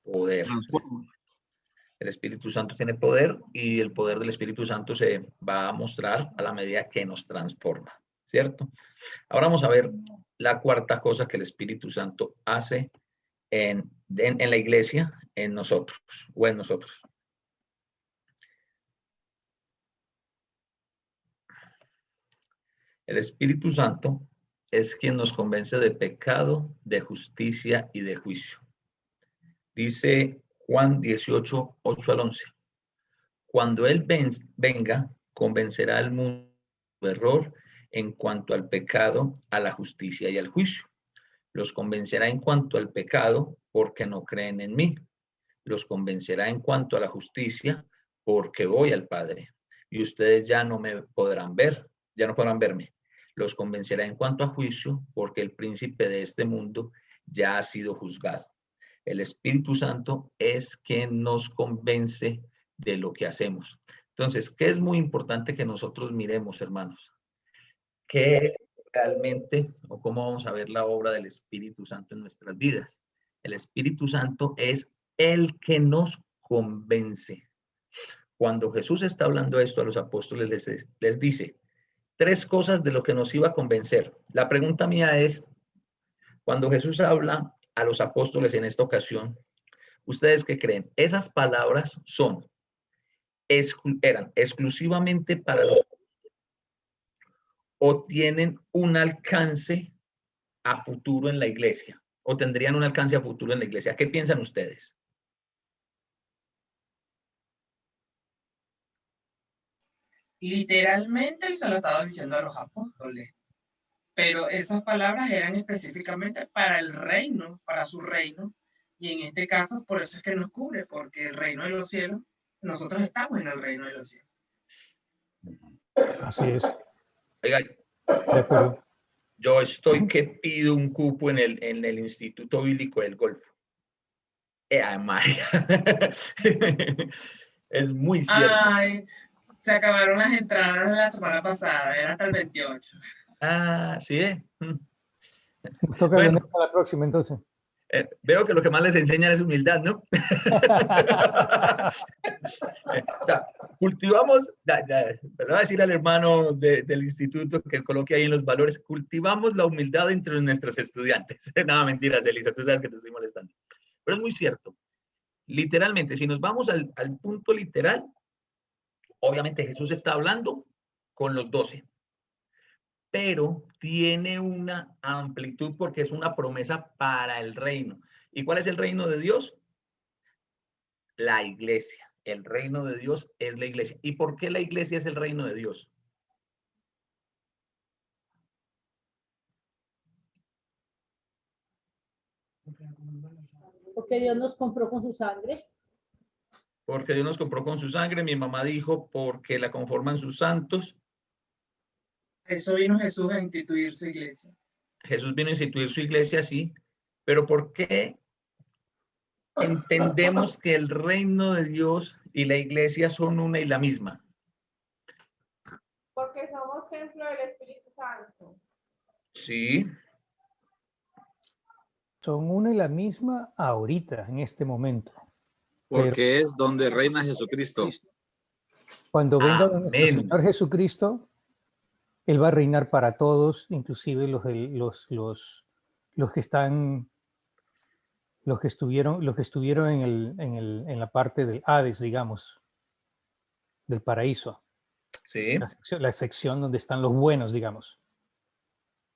Poder. Transforma. El Espíritu Santo tiene poder y el poder del Espíritu Santo se va a mostrar a la medida que nos transforma, ¿cierto? Ahora vamos a ver la cuarta cosa que el Espíritu Santo hace en la iglesia, en nosotros o en nosotros. El Espíritu Santo es quien nos convence de pecado, de justicia y de juicio. Dice Juan 18, 8 al 11. Cuando Él venga, convencerá al mundo de error en cuanto al pecado, a la justicia y al juicio. Los convencerá en cuanto al pecado porque no creen en mí. Los convencerá en cuanto a la justicia porque voy al Padre. Y ustedes ya no me podrán ver, ya no podrán verme. Los convencerá en cuanto a juicio porque el príncipe de este mundo ya ha sido juzgado. El Espíritu Santo es quien nos convence de lo que hacemos. Entonces, ¿qué es muy importante que nosotros miremos, hermanos? ¿Qué realmente o cómo vamos a ver la obra del Espíritu Santo en nuestras vidas? El Espíritu Santo es el que nos convence. Cuando Jesús está hablando esto a los apóstoles, les dice 3 cosas de lo que nos iba a convencer. La pregunta mía es, cuando Jesús habla a los apóstoles en esta ocasión, ¿ustedes qué creen? ¿Esas palabras eran exclusivamente para los o tienen un alcance a futuro en la iglesia? ¿O tendrían un alcance a futuro en la iglesia? ¿Qué piensan ustedes? Literalmente él se lo estaba diciendo a los apóstoles, pero esas palabras eran específicamente para el reino, para su reino, y en este caso por eso es que nos cubre, porque el reino de los cielos, nosotros estamos en el reino de los cielos. Así es. Oiga, De acuerdo. yo estoy que pido un cupo en el Instituto Bíblico del Golfo. María. Es muy cierto. Ay, se acabaron las entradas la semana pasada, era hasta el 28. Ah, sí. Nos toca Bueno. venir a la próxima, entonces. Veo que lo que más les enseñan es humildad, ¿no? O sea, cultivamos, le voy a decir al hermano del instituto que coloque ahí en los valores, cultivamos la humildad entre nuestros estudiantes. No, mentiras, Elisa, tú sabes que te estoy molestando. Pero es muy cierto. Literalmente, si nos vamos al punto literal, obviamente Jesús está hablando con los 12. Pero tiene una amplitud porque es una promesa para el reino. ¿Y cuál es el reino de Dios? La iglesia. El reino de Dios es la iglesia. ¿Y por qué la iglesia es el reino de Dios? Porque Dios nos compró con su sangre. Porque Dios nos compró con su sangre. Mi mamá dijo, porque la conforman sus santos. Eso vino Jesús a instituir su iglesia. Jesús vino a instituir su iglesia, sí. Pero ¿por qué entendemos que el reino de Dios y la iglesia son una y la misma? Porque somos templo del Espíritu Santo. Sí. Son una y la misma ahorita, en este momento. Porque es donde reina Jesucristo. Cuando venga Amén. nuestro Señor Jesucristo, Él va a reinar para todos, inclusive los que están, los que estuvieron en la parte del Hades, digamos, del paraíso. Sí. La sección donde están los buenos, digamos.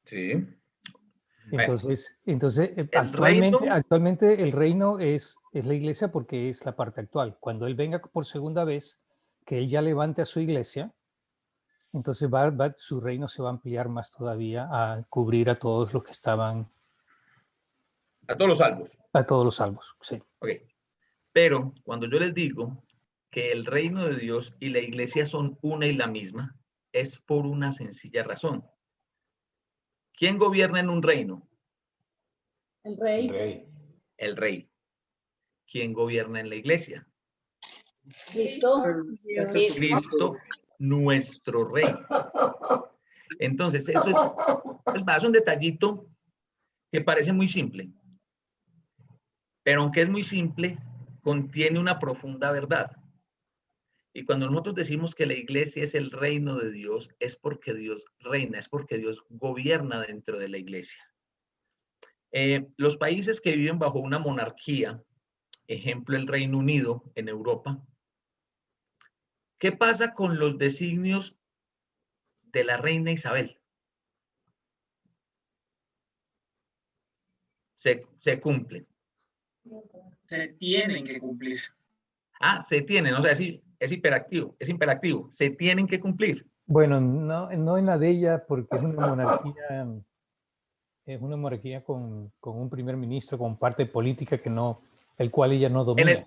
Sí. Entonces reino, actualmente el reino es la iglesia porque es la parte actual. Cuando Él venga por segunda vez, que Él ya levante a su iglesia, entonces su reino se va a ampliar más todavía a cubrir a todos los que estaban. A todos los salvos. A todos los salvos, sí. Ok. Pero cuando yo les digo que el reino de Dios y la iglesia son una y la misma, es por una sencilla razón. ¿Quién gobierna en un reino? El rey. El rey. El rey. ¿Quién gobierna en la iglesia? Cristo. Jesucristo, nuestro rey. Entonces, eso es un detallito que parece muy simple. pero aunque es muy simple, contiene una profunda verdad. Y cuando nosotros decimos que la iglesia es el reino de Dios, es porque Dios reina, es porque Dios gobierna dentro de la iglesia. Los países que viven bajo una monarquía, ejemplo el Reino Unido en Europa, ¿qué pasa con los designios de la reina Isabel? Se cumplen. Se tienen que cumplir. Ah, se tienen, o sea, es imperativo, se tienen que cumplir. Bueno, no en la de ella, porque es una monarquía con un primer ministro, con parte política el cual ella no domina.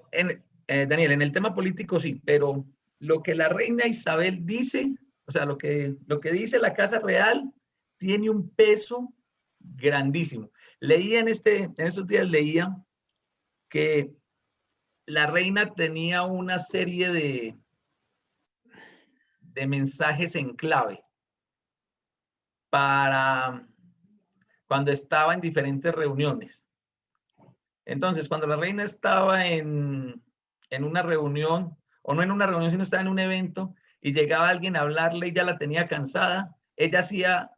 Daniel, en el tema político sí, pero lo que la reina Isabel dice, o sea, lo que dice la Casa Real, tiene un peso grandísimo. Leía en estos días leía que la reina tenía una serie de mensajes en clave para cuando estaba en diferentes reuniones. Entonces, cuando la reina estaba en una reunión, o no en una reunión, sino estaba en un evento, y llegaba alguien a hablarle y ya la tenía cansada, ella hacía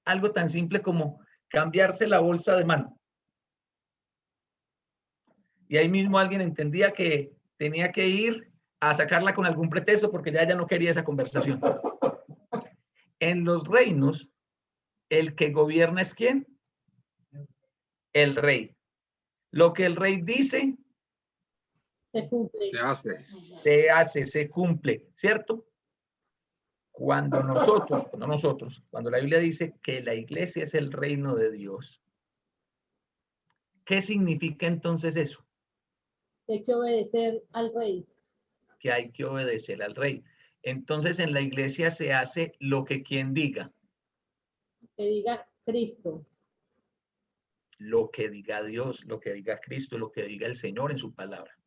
algo tan simple como cambiarse la bolsa de mano. Y ahí mismo alguien entendía que tenía que ir a sacarla con algún pretexto porque ya ella no quería esa conversación. En los reinos, el que gobierna es ¿quién? El rey. Lo que el rey dice, Se cumple. Se hace. se cumple, ¿cierto? Cuando la Biblia dice que la iglesia es el reino de Dios, ¿qué significa entonces eso? Hay que obedecer al rey. Que hay que obedecer al rey. Entonces en la iglesia se hace lo que quien diga. Que diga Cristo. Lo que diga Dios, lo que diga Cristo, lo que diga el Señor en su palabra.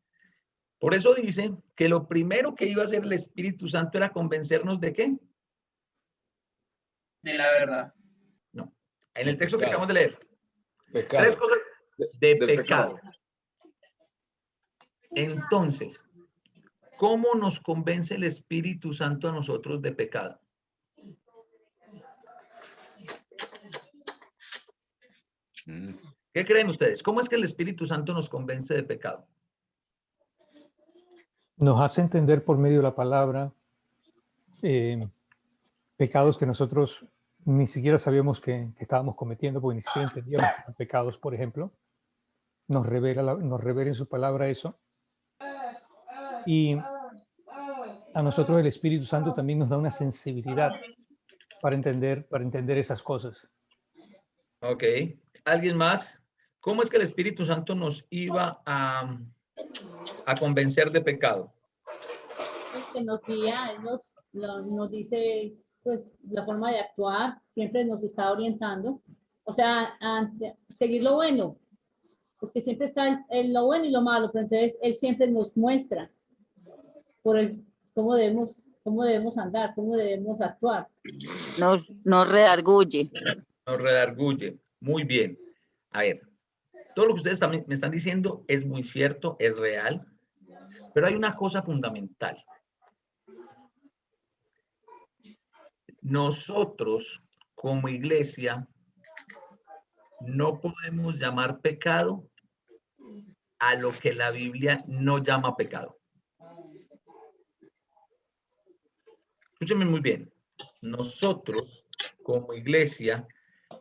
Por eso dice que lo primero que iba a hacer el Espíritu Santo era convencernos ¿de qué? De la verdad. No. En el texto que acabamos de leer. Pecado. 3 cosas de Del pecado. Entonces, ¿cómo nos convence el Espíritu Santo a nosotros de pecado? ¿Qué creen ustedes? ¿Cómo es que el Espíritu Santo nos convence de pecado? Nos hace entender por medio de la palabra pecados que nosotros ni siquiera sabíamos que estábamos cometiendo, porque ni siquiera entendíamos que eran pecados, por ejemplo. Nos revela en su palabra eso. Y a nosotros el Espíritu Santo también nos da una sensibilidad para entender esas cosas. Ok. ¿Alguien más? ¿Cómo es que el Espíritu Santo nos iba a convencer de pecado? Que nos guía, Él nos dice pues la forma de actuar, siempre nos está orientando. O sea, seguir lo bueno, porque siempre está lo bueno y lo malo, pero entonces Él siempre nos muestra cómo debemos andar, cómo debemos actuar. Nos redarguye. Nos redarguye. Muy bien. A ver, todo lo que ustedes también me están diciendo es muy cierto, es real, pero hay una cosa fundamental. Nosotros, como iglesia, no podemos llamar pecado a lo que la Biblia no llama pecado. Escúchenme muy bien. Nosotros, como iglesia,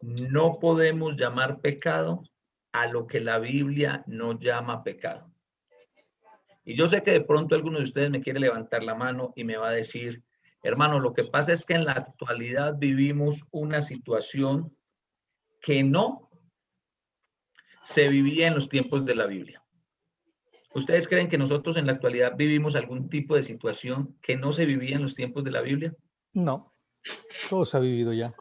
no podemos llamar pecado a lo que la Biblia no llama pecado. Y yo sé que de pronto alguno de ustedes me quiere levantar la mano y me va a decir, hermano, lo que pasa es que en la actualidad vivimos una situación que no se vivía en los tiempos de la Biblia. ¿Ustedes creen que nosotros en la actualidad vivimos algún tipo de situación que no se vivía en los tiempos de la Biblia? No, todo se ha vivido ya.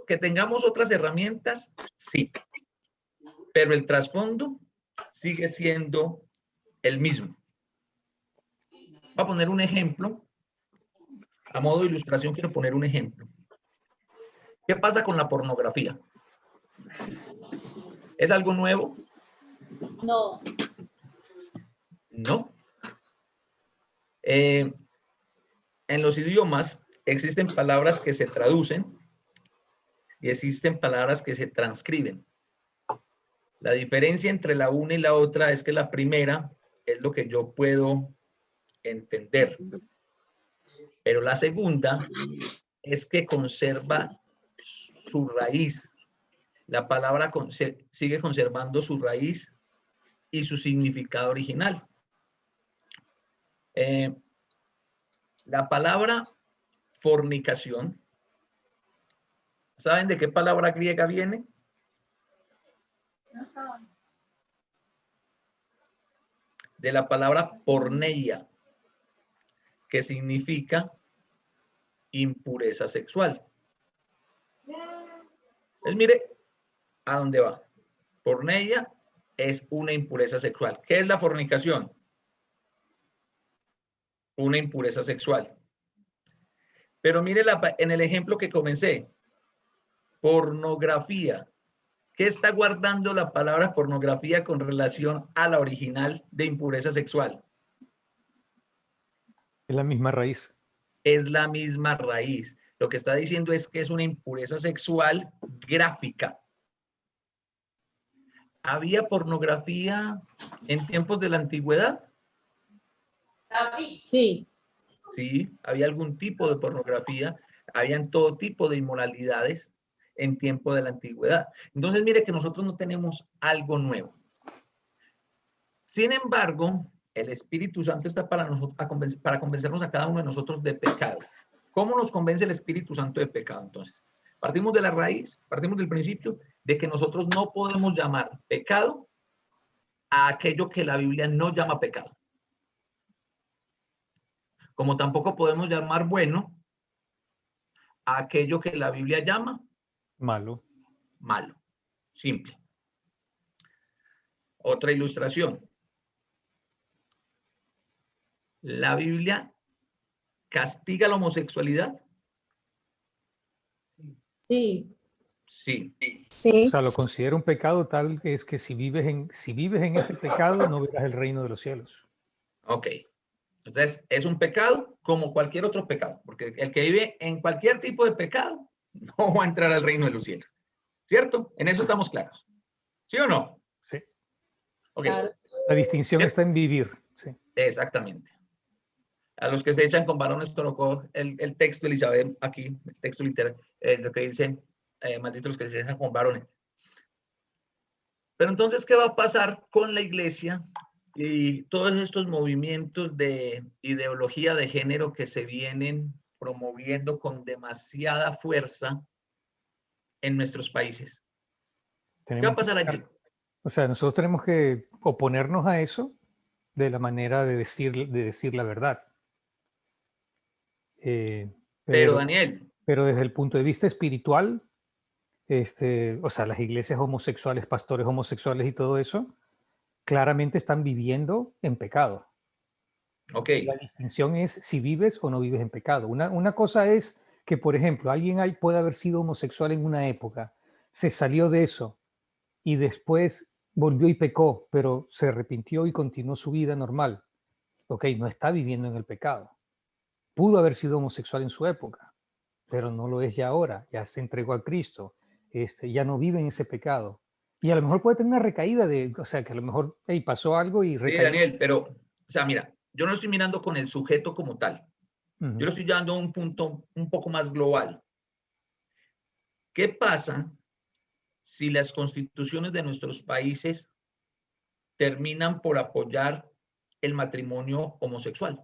Que tengamos otras herramientas, sí, pero el trasfondo sigue siendo el mismo. Voy a poner un ejemplo. A modo de ilustración quiero poner un ejemplo. ¿Qué pasa con la pornografía? ¿Es algo nuevo? No. No. En los idiomas existen palabras que se traducen y existen palabras que se transcriben. La diferencia entre la una y la otra es que la primera es lo que yo puedo entender, pero la segunda es que conserva su raíz. La palabra sigue conservando su raíz y su significado original. La palabra fornicación, ¿saben de qué palabra griega viene? De la palabra porneia, que significa impureza sexual. Entonces, mire a dónde va. Porneia es una impureza sexual. ¿Qué es la fornicación? Una impureza sexual. Pero mire en el ejemplo que comencé. Pornografía. ¿Qué está guardando la palabra pornografía con relación a la original de impureza sexual? Es la misma raíz. Es la misma raíz. Lo que está diciendo es que es una impureza sexual gráfica. ¿Había pornografía en tiempos de la antigüedad? Sí. Sí, había algún tipo de pornografía, habían todo tipo de inmoralidades en tiempo de la antigüedad. Entonces, mire que nosotros no tenemos algo nuevo. Sin embargo, el Espíritu Santo está para convencernos a cada uno de nosotros de pecado. ¿Cómo nos convence el Espíritu Santo de pecado? Entonces, partimos de la raíz, partimos del principio de que nosotros no podemos llamar pecado a aquello que la Biblia no llama pecado. Como tampoco podemos llamar bueno a aquello que la Biblia llama malo. Malo. Simple. Otra ilustración. ¿La Biblia castiga la homosexualidad? Sí. Sí. O sea, lo considero un pecado tal es que si vives en ese pecado no verás el reino de los cielos. Ok. Entonces, es un pecado como cualquier otro pecado, porque el que vive en cualquier tipo de pecado no va a entrar al reino de los cielos. ¿Cierto? En eso estamos claros. ¿Sí o no? Sí. Ok. Claro. La distinción está en vivir. Sí. Exactamente. A los que se echan con varones colocó el texto, Elizabeth, aquí, el texto literal, lo que dice, malditos los que se echan con varones. Pero entonces, ¿qué va a pasar con la iglesia y todos estos movimientos de ideología de género que se vienen promoviendo con demasiada fuerza en nuestros países? ¿Qué va a pasar allí? O sea, nosotros tenemos que oponernos a eso de la manera de decir la verdad. Pero Daniel. Pero desde el punto de vista espiritual, o sea, las iglesias homosexuales, pastores homosexuales y todo eso, claramente están viviendo en pecado. Okay. La distinción es si vives o no vives en pecado. Una cosa es que, por ejemplo, alguien puede haber sido homosexual en una época, se salió de eso y después volvió y pecó, pero se arrepintió y continuó su vida normal. Ok, no está viviendo en el pecado. Pudo haber sido homosexual en su época, pero no lo es ya ahora. Ya se entregó a Cristo. Ya no vive en ese pecado. Y a lo mejor puede tener una recaída o sea, que a lo mejor pasó algo y recayó. Sí, Daniel, pero, o sea, mira, yo no estoy mirando con el sujeto como tal. Yo lo estoy llevando a un punto un poco más global. ¿Qué pasa si las constituciones de nuestros países terminan por apoyar el matrimonio homosexual?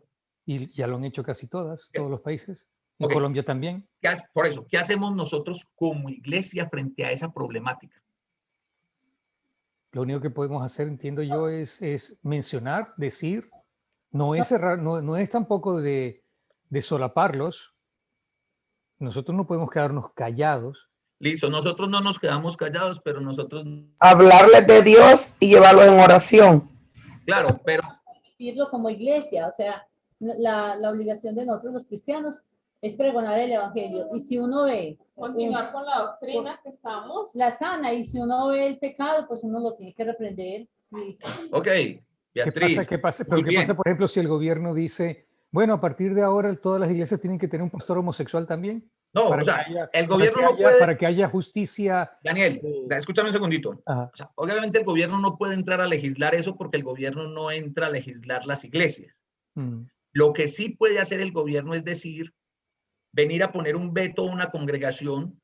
Y ya lo han hecho casi todos los países. Y Okay. Colombia también. Por eso, ¿qué hacemos nosotros como iglesia frente a esa problemática? Lo único que podemos hacer, entiendo yo, es mencionar, decir, no es cerrar, no es tampoco de solaparlos. Nosotros no podemos quedarnos callados. Listo, nosotros no nos quedamos callados, pero nosotros... Hablarles de Dios y llevarlo en oración. Claro, pero... Vivirlo como iglesia, o sea, la obligación de nosotros los cristianos es pregonar el evangelio. Y si uno ve Continuar con la doctrina que estamos. la sana, y si uno ve el pecado, pues uno lo tiene que reprender. Sí. Ok, ¿Qué Beatriz. pasa? ¿Qué pasa? muy Pero ¿qué bien. pasa, por ejemplo, si el gobierno dice, bueno, a partir de ahora todas las iglesias tienen que tener un pastor homosexual también? No, Para o que sea, haya- el para gobierno que no haya- puede, Para que haya justicia. Daniel, escúchame un segundito. Ajá. O sea, obviamente el gobierno no puede entrar a legislar eso porque el gobierno no entra a legislar las iglesias. Mm. Lo que sí puede hacer el gobierno es decir, venir a poner un veto a una congregación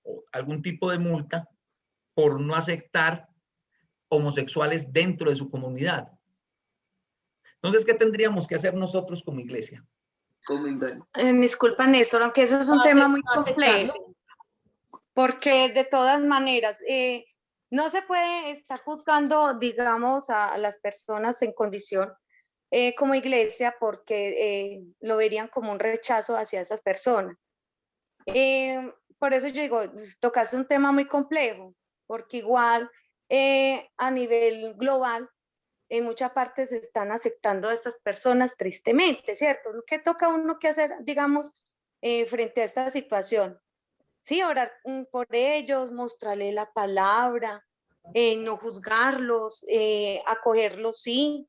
o algún tipo de multa por no aceptar homosexuales dentro de su comunidad. Entonces, ¿qué tendríamos que hacer nosotros como iglesia? Disculpa, Néstor, aunque eso es un tema muy Aceptarlo. complejo, porque de todas maneras no se puede estar juzgando, digamos, a las personas en condición como iglesia porque lo verían como un rechazo hacia esas personas. Por eso yo digo, tocaste un tema muy complejo, porque igual a nivel global, en muchas partes se están aceptando a estas personas tristemente, ¿cierto? ¿Qué toca uno que hacer, digamos, frente a esta situación? Sí, orar por ellos, mostrarle la palabra, no juzgarlos, acogerlos, sí,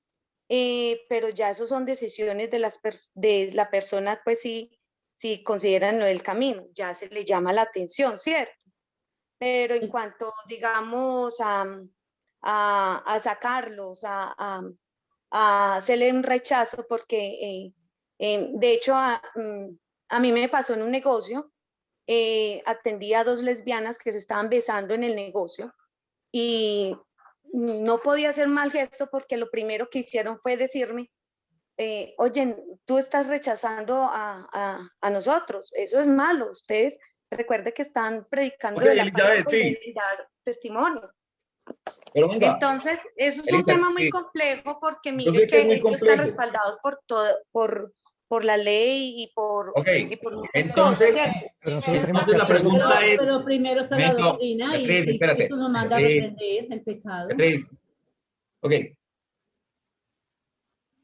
pero ya eso son decisiones de la persona, pues sí, si consideran el camino, ya se le llama la atención, ¿cierto? Pero en cuanto, digamos, a sacarlos, a hacerle un rechazo, porque de hecho a mí me pasó en un negocio, atendí a 2 lesbianas que se estaban besando en el negocio y no podía hacer mal gesto porque lo primero que hicieron fue decirme, oye, tú estás rechazando a nosotros, eso es malo, ustedes recuerde que están predicando de la Elizabeth, palabra sí. y dar testimonio. Pero venga, Entonces, eso es un Elisa, tema muy sí. complejo porque Yo mire sé que que es muy ellos están complejo. respaldados por todo, por la ley y por Ok, muchas entonces, cosas, ¿cierto? Pero nosotros tenemos entonces que la hacerlo. pregunta es, Pero primero está la momento, doctrina Beatriz, y espérate, eso nos manda a Beatriz, reprender el pecado. Beatriz, ok.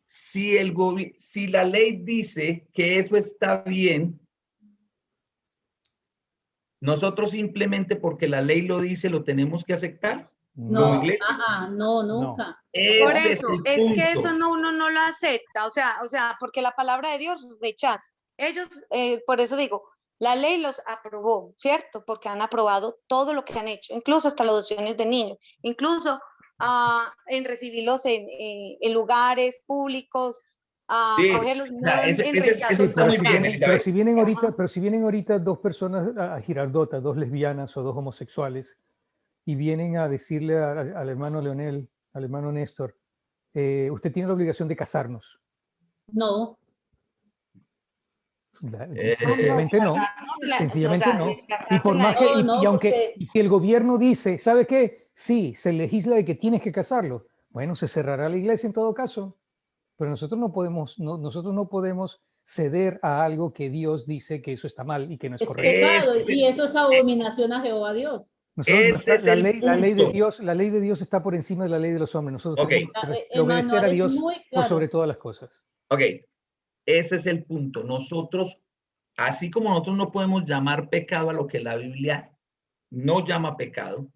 Si la ley dice que eso está bien, nosotros simplemente porque la ley lo dice lo tenemos que aceptar como No, iglesia. no, nunca. Por Ese es eso, el es que eso punto. uno no lo acepta, o sea, porque la palabra de Dios rechaza. Ellos, por eso digo, la ley los aprobó, ¿cierto? Porque han aprobado todo lo que han hecho, incluso hasta las adopciones de niños, incluso en recibirlos en lugares públicos, Sí, acogerlos, o no sea, en rechazo. eso está muy bien, Pero Elizabeth. si vienen ahorita, pero si vienen ahorita 2 personas a Girardota, 2 lesbianas o 2 homosexuales, y vienen a decirle al hermano Leonel, al hermano Néstor, usted tiene la obligación de casarnos. No. Sencillamente no. Sencillamente no. Y por más que, No, y aunque, porque- y si el gobierno dice, ¿sabe qué? Sí, se legisla de que tienes que casarlo. Bueno, se cerrará la iglesia en todo caso. Pero nosotros no podemos ceder a algo que Dios dice que eso está mal y que no es Es correcto. pecado Ese- y eso es abominación a Jehová Dios. Ese es el La ley de punto. Dios está por encima de la ley de los hombres. Nosotros Ok. tenemos que El obedecer manual a es Dios muy por claro. sobre todas las cosas. Ok, ese es el punto. Nosotros, así como nosotros no podemos llamar pecado a lo que la Biblia no llama pecado,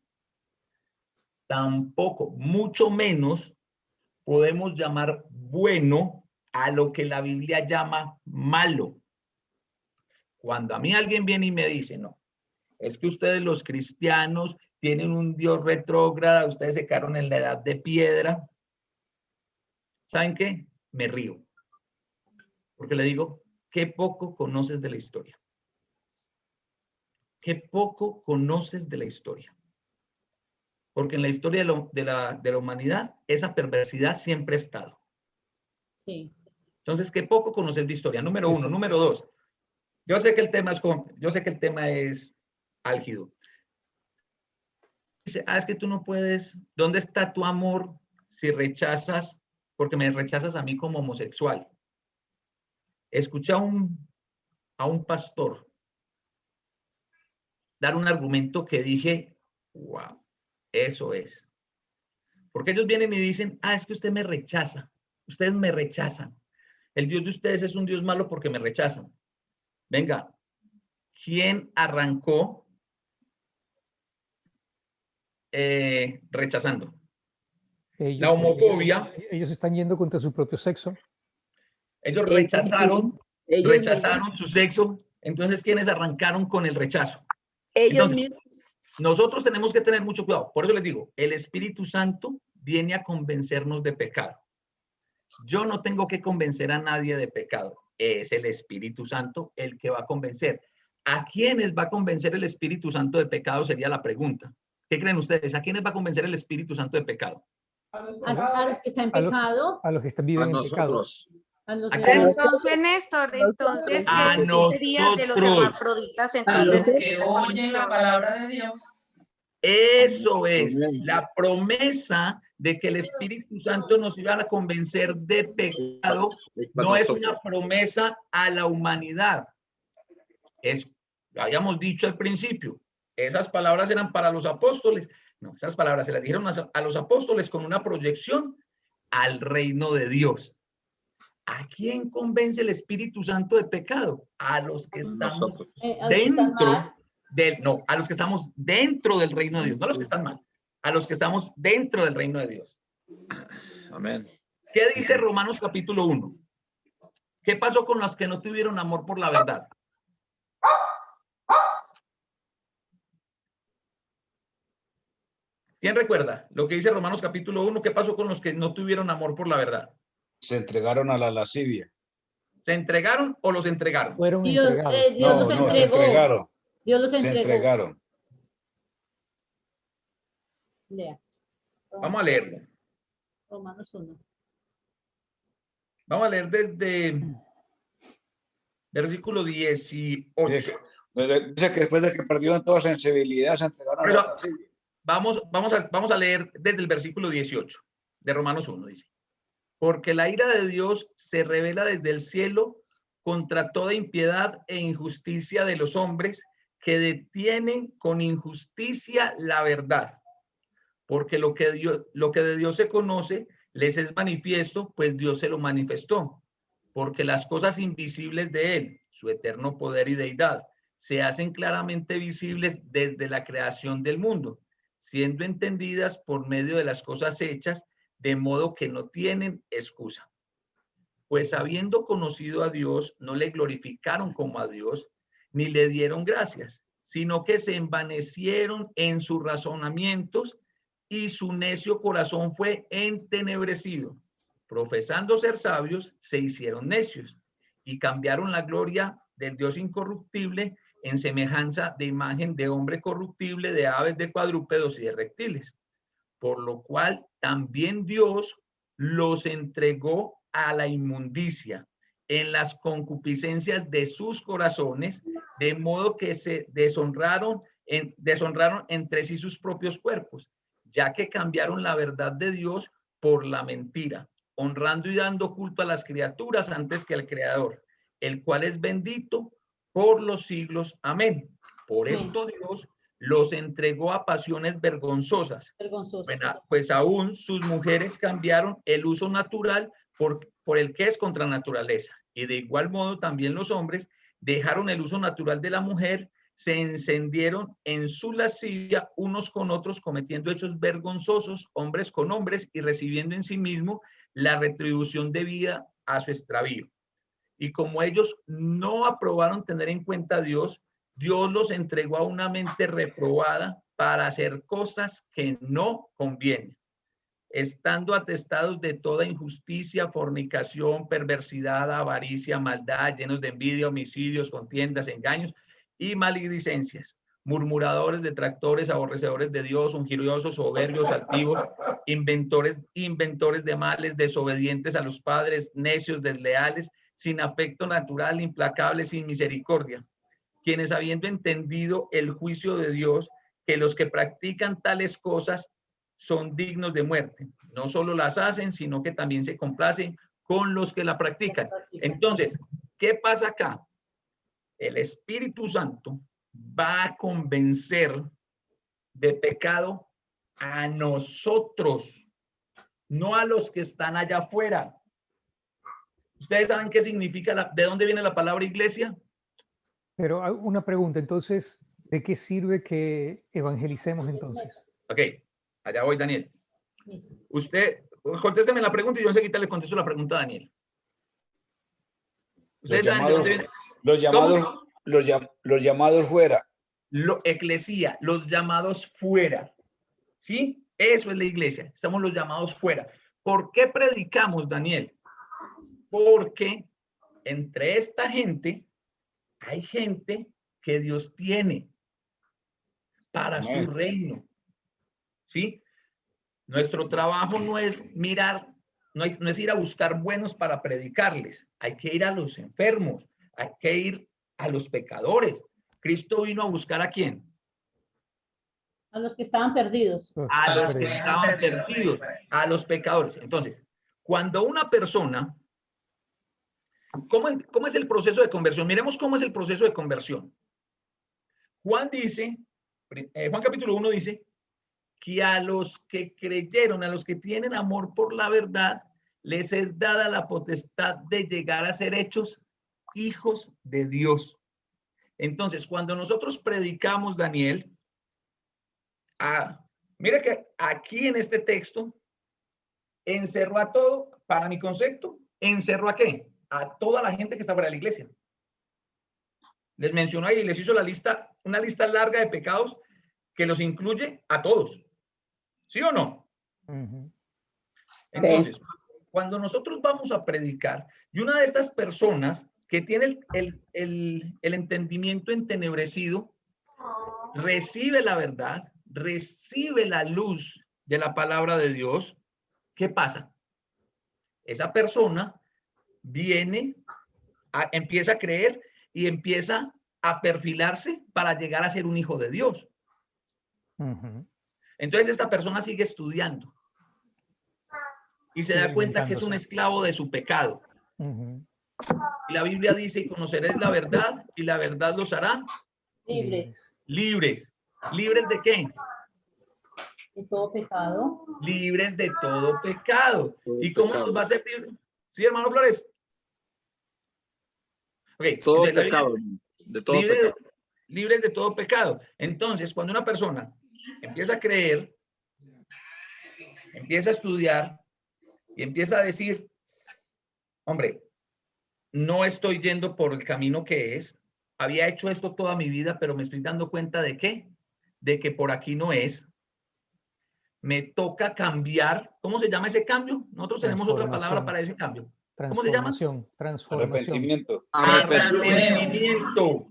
tampoco, mucho menos, podemos llamar bueno a lo que la Biblia llama malo. Cuando a mí alguien viene y me dice, no, es que ustedes los cristianos tienen un Dios retrógrada, ustedes se quedaron en la edad de piedra, ¿saben qué? Me río. Porque le digo, qué poco conoces de la historia. Qué poco conoces de la historia. Porque en la historia de la humanidad, esa perversidad siempre ha estado. Sí. Entonces, qué poco conoces de historia. Número uno. Número dos. Yo sé que el tema es álgido. Dice, es que tú no puedes. ¿Dónde está tu amor si rechazas? Porque me rechazas a mí como homosexual. Escuché a un pastor dar un argumento que dije, wow, eso es. Porque ellos vienen y dicen, es que usted me rechaza, ustedes me rechazan. El Dios de ustedes es un Dios malo porque me rechazan. Venga, ¿quién arrancó rechazando? La homofobia. Ellos están yendo contra su propio sexo. Ellos rechazaron Ellos mismos. su sexo. Entonces, ¿quiénes arrancaron con el rechazo? Ellos Entonces, mismos. nosotros tenemos que tener mucho cuidado. Por eso les digo, el Espíritu Santo viene a convencernos de pecado. Yo no tengo que convencer a nadie de pecado. Es el Espíritu Santo el que va a convencer. ¿A quiénes va a convencer el Espíritu Santo de pecado? Sería la pregunta. ¿Qué creen ustedes? ¿A quiénes va a convencer el Espíritu Santo de pecado? A los que están en pecado. A los que están viviendo en pecado. A los ¿A de- quién? Entonces, Néstor, entonces, A ¿qué sería de los nosotros. hermafroditas? A Entonces, los que oyen la palabra de Dios. Eso es la promesa de que el Espíritu Santo nos iba a convencer de pecado. No es una promesa a la humanidad. Es, lo habíamos dicho al principio, esas palabras eran para los apóstoles. No, esas palabras se las dijeron a los apóstoles con una proyección al reino de Dios. ¿A quién convence el Espíritu Santo de pecado? A los que estamos a los que están dentro mal. no, a los que estamos dentro del reino de Dios, no a los que están mal, a los que estamos dentro del reino de Dios. Amén. ¿Qué dice Romanos capítulo 1? ¿Qué pasó con los que no tuvieron amor por la verdad? ¿Quién recuerda lo que dice Romanos capítulo 1? ¿Qué pasó con los que no tuvieron amor por la verdad? Se entregaron a la lascivia. ¿Se entregaron o los entregaron? Fueron Dios, entregados. Dios No, los no, se entregó. entregaron. Dios los Se entregó. entregaron. Lea. Vamos a leerlo. Romanos 1. Vamos a leer desde versículo 18. Dice que después de que perdieron toda sensibilidad, se entregaron a la lascivia. Vamos a leer desde el versículo 18 de Romanos 1, dice. Porque la ira de Dios se revela desde el cielo contra toda impiedad e injusticia de los hombres que detienen con injusticia la verdad. Porque lo que de Dios se conoce les es manifiesto, pues Dios se lo manifestó. Porque las cosas invisibles de él, su eterno poder y deidad, se hacen claramente visibles desde la creación del mundo, siendo entendidas por medio de las cosas hechas, de modo que no tienen excusa. Pues habiendo conocido a Dios, no le glorificaron como a Dios, ni le dieron gracias, sino que se envanecieron en sus razonamientos y su necio corazón fue entenebrecido. Profesando ser sabios, se hicieron necios y cambiaron la gloria del Dios incorruptible en semejanza de imagen de hombre corruptible, de aves, de cuadrúpedos y de reptiles. Por lo cual también Dios los entregó a la inmundicia en las concupiscencias de sus corazones, de modo que se deshonraron entre sí sus propios cuerpos, ya que cambiaron la verdad de Dios por la mentira, honrando y dando culto a las criaturas antes que al Creador, el cual es bendito por los siglos. Amén. Por esto Dios los entregó a pasiones vergonzosas. Bueno, pues aún sus mujeres cambiaron el uso natural por el que es contra naturaleza. Y de igual modo también los hombres dejaron el uso natural de la mujer, se encendieron en su lascivia unos con otros, cometiendo hechos vergonzosos, hombres con hombres, y recibiendo en sí mismo la retribución debida a su extravío. Y como ellos no aprobaron tener en cuenta a Dios, Dios los entregó a una mente reprobada para hacer cosas que no convienen, estando atestados de toda injusticia, fornicación, perversidad, avaricia, maldad, llenos de envidia, homicidios, contiendas, engaños y maledicencias, murmuradores, detractores, aborrecedores de Dios, injuriosos, soberbios, altivos, inventores de males, desobedientes a los padres, necios, desleales, sin afecto natural, implacables, sin misericordia, quienes habiendo entendido el juicio de Dios, que los que practican tales cosas son dignos de muerte, no solo las hacen, sino que también se complacen con los que la practican. Entonces, ¿qué pasa acá? El Espíritu Santo va a convencer de pecado a nosotros, no a los que están allá afuera. ¿Ustedes saben qué significa, de dónde viene la palabra iglesia? Pero una pregunta, entonces, ¿de qué sirve que evangelicemos entonces? Ok, allá voy, Daniel. Listo. Usted, contésteme la pregunta y yo enseguida le contesto la pregunta a Daniel. Ustedes saben de dónde viene. Los llamados fuera. Eclesía, los llamados fuera. ¿Sí? Eso es la iglesia. Estamos los llamados fuera. ¿Por qué predicamos, Daniel? Porque entre esta gente hay gente que Dios tiene para su reino. ¿Sí? Nuestro trabajo no es mirar, no es ir a buscar buenos para predicarles. Hay que ir a los enfermos, hay que ir a los pecadores. Cristo vino a buscar ¿a quién? A los que estaban perdidos. A los que estaban perdidos, a los pecadores. Entonces, cuando una persona, ¿cómo es el proceso de conversión? Miremos cómo es el proceso de conversión. Juan dice, Juan capítulo 1 dice, que a los que creyeron, a los que tienen amor por la verdad, les es dada la potestad de llegar a ser hechos hijos de Dios. Entonces, cuando nosotros predicamos, Daniel, mira que aquí en este texto encerró a todo, para mi concepto, encerró a qué? A toda la gente que está fuera de la iglesia. Les mencionó ahí, les hizo la lista, una lista larga de pecados que los incluye a todos. ¿Sí o no? Entonces, cuando nosotros vamos a predicar y una de estas personas que tiene el entendimiento entenebrecido, recibe la verdad, recibe la luz de la palabra de Dios, ¿qué pasa? Esa persona viene, empieza a creer y empieza a perfilarse para llegar a ser un hijo de Dios. Entonces esta persona sigue estudiando y se da cuenta que es un esclavo de su pecado. Y la Biblia dice, y conoceréis la verdad, y la verdad los hará Libres. Libres. ¿Libres de qué? De todo pecado. Libres de todo pecado. ¿Y cómo nos va a hacer libres? ¿Sí, hermano Flores? Okay. Todo pecado. De todo pecado. Libres de todo pecado. Entonces, cuando una persona empieza a creer, empieza a estudiar y empieza a decir, hombre, no estoy yendo por el camino que es, había hecho esto toda mi vida, pero me estoy dando cuenta de qué, de que por aquí no es, me toca cambiar. ¿Cómo se llama ese cambio? Nosotros tenemos otra palabra para ese cambio. ¿Cómo se llama? Transformación. Arrepentimiento.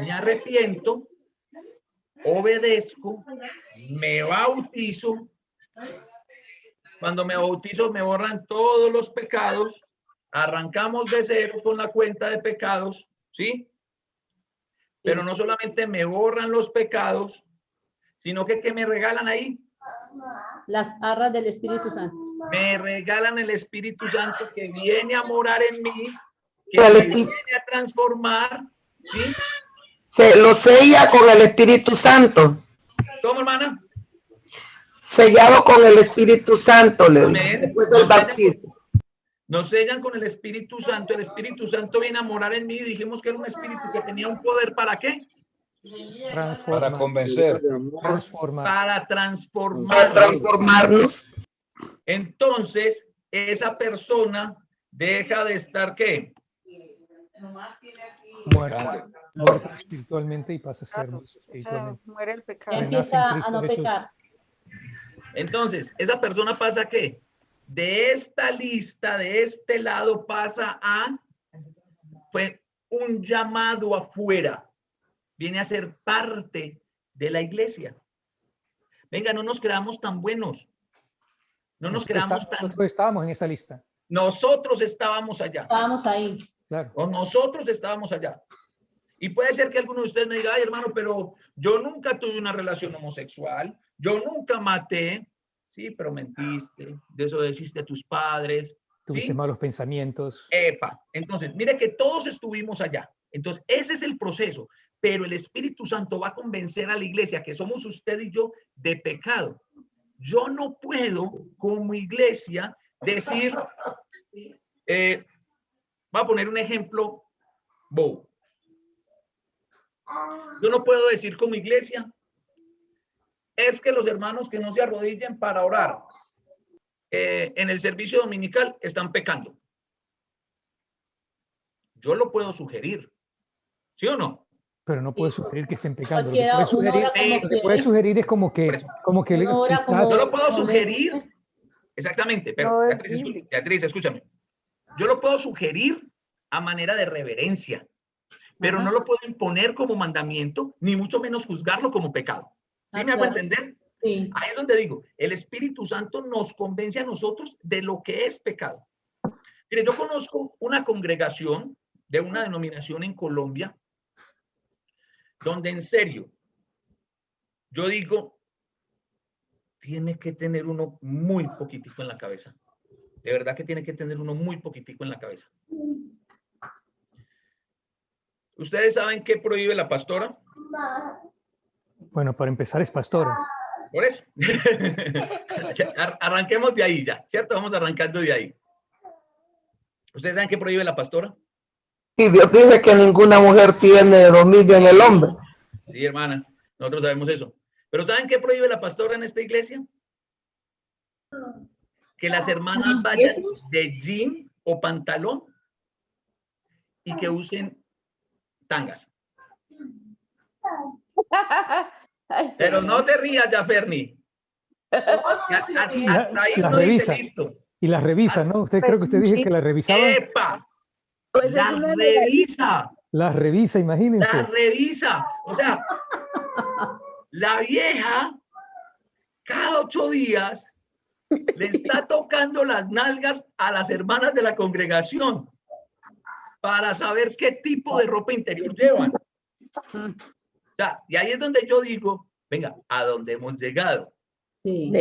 Me arrepiento, obedezco, me bautizo. Cuando me bautizo me borran todos los pecados, arrancamos de cero con la cuenta de pecados, ¿sí? Pero no solamente me borran los pecados, sino que me regalan ahí. Las arras del Espíritu Santo. Me regalan el Espíritu Santo que viene a morar en mí, que me viene a transformar, ¿sí? Se lo sella con el Espíritu Santo. ¿Cómo, hermana? Sellado con el Espíritu Santo, después del bautismo. Nos sellan con el Espíritu Santo. El Espíritu Santo viene a morar en mí y dijimos que era un espíritu que tenía un poder ¿para qué? Para convencer. Para transformar. Para transformarnos. Entonces, esa persona deja de estar ¿qué? Muerta espiritualmente y pasa a ser espiritualmente. Muere el pecado. Empieza a no pecar. Entonces, esa persona pasa ¿a qué? De esta lista, de este lado, pasa a fue un llamado afuera. Viene a ser parte de la iglesia. Venga, no nos creamos tan buenos. No nos creamos tan... Nosotros estábamos en esa lista. Nosotros estábamos allá. Estábamos ahí. Claro. O nosotros estábamos allá. Y puede ser que alguno de ustedes me diga, ay, hermano, pero yo nunca tuve una relación homosexual. Yo nunca maté. Sí, pero mentiste. Desobedeciste a tus padres. Tuviste ¿sí? malos pensamientos. Epa. Entonces, mire que todos estuvimos allá. Entonces, ese es el proceso. Pero el Espíritu Santo va a convencer a la iglesia, que somos usted y yo, de pecado. Yo no puedo, como iglesia, decir, voy a poner un ejemplo bobo. Yo no puedo decir como iglesia, es que los hermanos que no se arrodillen para orar en el servicio dominical están pecando. Yo lo puedo sugerir, ¿sí o no? Pero no puedes sugerir que estén pecando. Cualquiera, uno ora como Lo que quiere. puedes sugerir es como que Uno ora como- Yo lo puedo como sugerir, le- exactamente, pero No es Beatriz, escúchame. Yo lo puedo sugerir a manera de reverencia, pero no lo puedo imponer como mandamiento, ni mucho menos juzgarlo como pecado. ¿Sí me hago claro. entender? Sí. Ahí es donde digo, el Espíritu Santo nos convence a nosotros de lo que es pecado. Mire, yo conozco una congregación de una denominación en Colombia, donde en serio, yo digo, tiene que tener uno muy poquitico en la cabeza. De verdad que tiene que tener uno muy poquitico en la cabeza. ¿Ustedes saben qué prohíbe la pastora? Bueno, para empezar es pastora. Por eso. Arranquemos de ahí ya, ¿cierto? Vamos arrancando de ahí. ¿Ustedes saben qué prohíbe la pastora? Y Dios dice que ninguna mujer tiene dominio en el hombre. Sí, hermana, nosotros sabemos eso. Pero ¿saben qué prohíbe la pastora en esta iglesia? Que las hermanas vayan de jean o pantalón y que usen tangas. Ay, Pero señor. no te rías ya, Ferni. Hasta ahí Las uno dice revisa. listo. Y las revisa, ¿no? Usted creo que usted dice que las revisaba. ¡Epa! Pues es Las una revisa. Las revisa, imagínense. La revisa. O sea, la vieja cada 8 días le está tocando las nalgas a las hermanas de la congregación para saber qué tipo de ropa interior llevan. O sea, y ahí es donde yo digo, venga, ¿a dónde hemos llegado? Sí.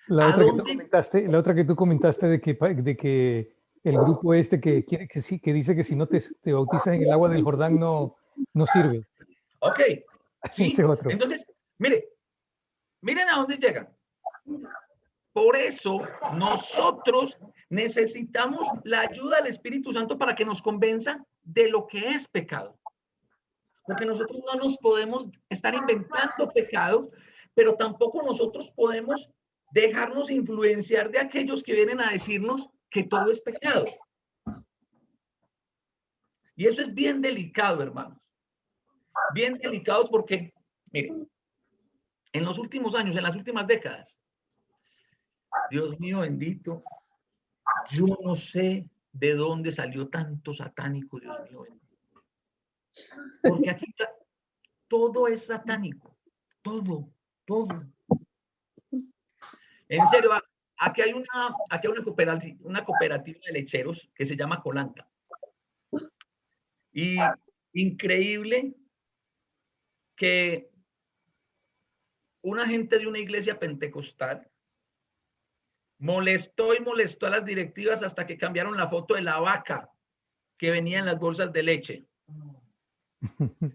La otra que tú comentaste de que el grupo este que quiere que sí, que dice que si no te bautizas en el agua del Jordán no sirve. Ok. Sí. Ese es otro. Entonces, miren a dónde llegan. Por eso nosotros necesitamos la ayuda del Espíritu Santo para que nos convenza de lo que es pecado. Porque nosotros no nos podemos estar inventando pecados, pero tampoco nosotros podemos dejarnos influenciar de aquellos que vienen a decirnos que todo es pecado. Y eso es bien delicado, hermanos. Bien delicados porque, miren, en los últimos años, en las últimas décadas, Dios mío bendito, yo no sé de dónde salió tanto satánico, Dios mío bendito. Porque aquí todo es satánico, todo. En serio, aquí hay una cooperativa de lecheros que se llama Colanta. Y increíble que una gente de una iglesia pentecostal molestó a las directivas hasta que cambiaron la foto de la vaca que venía en las bolsas de leche.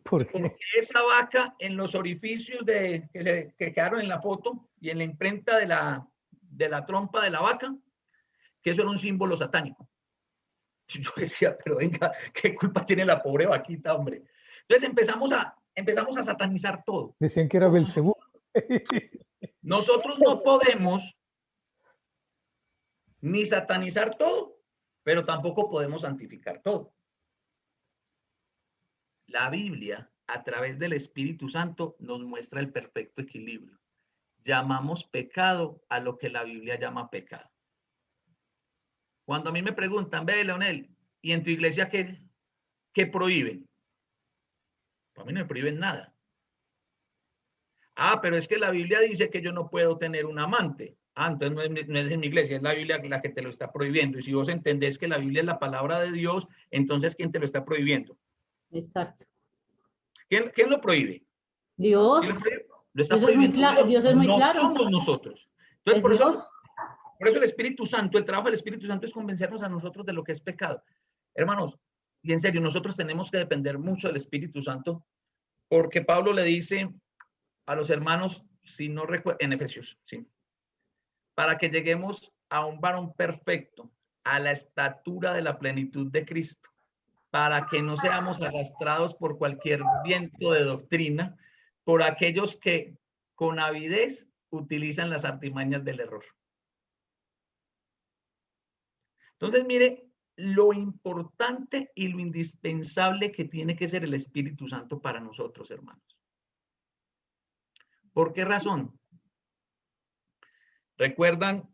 ¿Por qué? Porque esa vaca en los orificios que quedaron en la foto y en la imprenta de la trompa de la vaca, que eso era un símbolo satánico. Yo decía, pero venga, ¿qué culpa tiene la pobre vaquita, hombre? Entonces empezamos a satanizar todo. Decían que era Belcebú. Nosotros no podemos ni satanizar todo, pero tampoco podemos santificar todo. La Biblia, a través del Espíritu Santo, nos muestra el perfecto equilibrio. Llamamos pecado a lo que la Biblia llama pecado. Cuando a mí me preguntan, ve, Leonel, ¿y en tu iglesia qué prohíben? A mí no me prohíben nada. Ah, pero es que la Biblia dice que yo no puedo tener un amante. Ah, entonces no es en mi iglesia, es la Biblia la que te lo está prohibiendo. Y si vos entendés que la Biblia es la palabra de Dios, entonces ¿quién te lo está prohibiendo? Exacto. ¿Quién lo prohíbe? Dios. ¿Quién lo prohíbe? Lo está Dios es muy prohibiendo Dios es muy no claro. somos nosotros. Entonces, Es Dios. por eso el Espíritu Santo, el trabajo del Espíritu Santo es convencernos a nosotros de lo que es pecado. Hermanos, y en serio, nosotros tenemos que depender mucho del Espíritu Santo, porque Pablo le dice a los hermanos, si no recuerdo, en Efesios, sí, para que lleguemos a un varón perfecto, a la estatura de la plenitud de Cristo. para que no seamos arrastrados por cualquier viento de doctrina, por aquellos que con avidez utilizan las artimañas del error. Entonces, mire lo importante y lo indispensable que tiene que ser el Espíritu Santo para nosotros, hermanos. ¿Por qué razón? ¿Recuerdan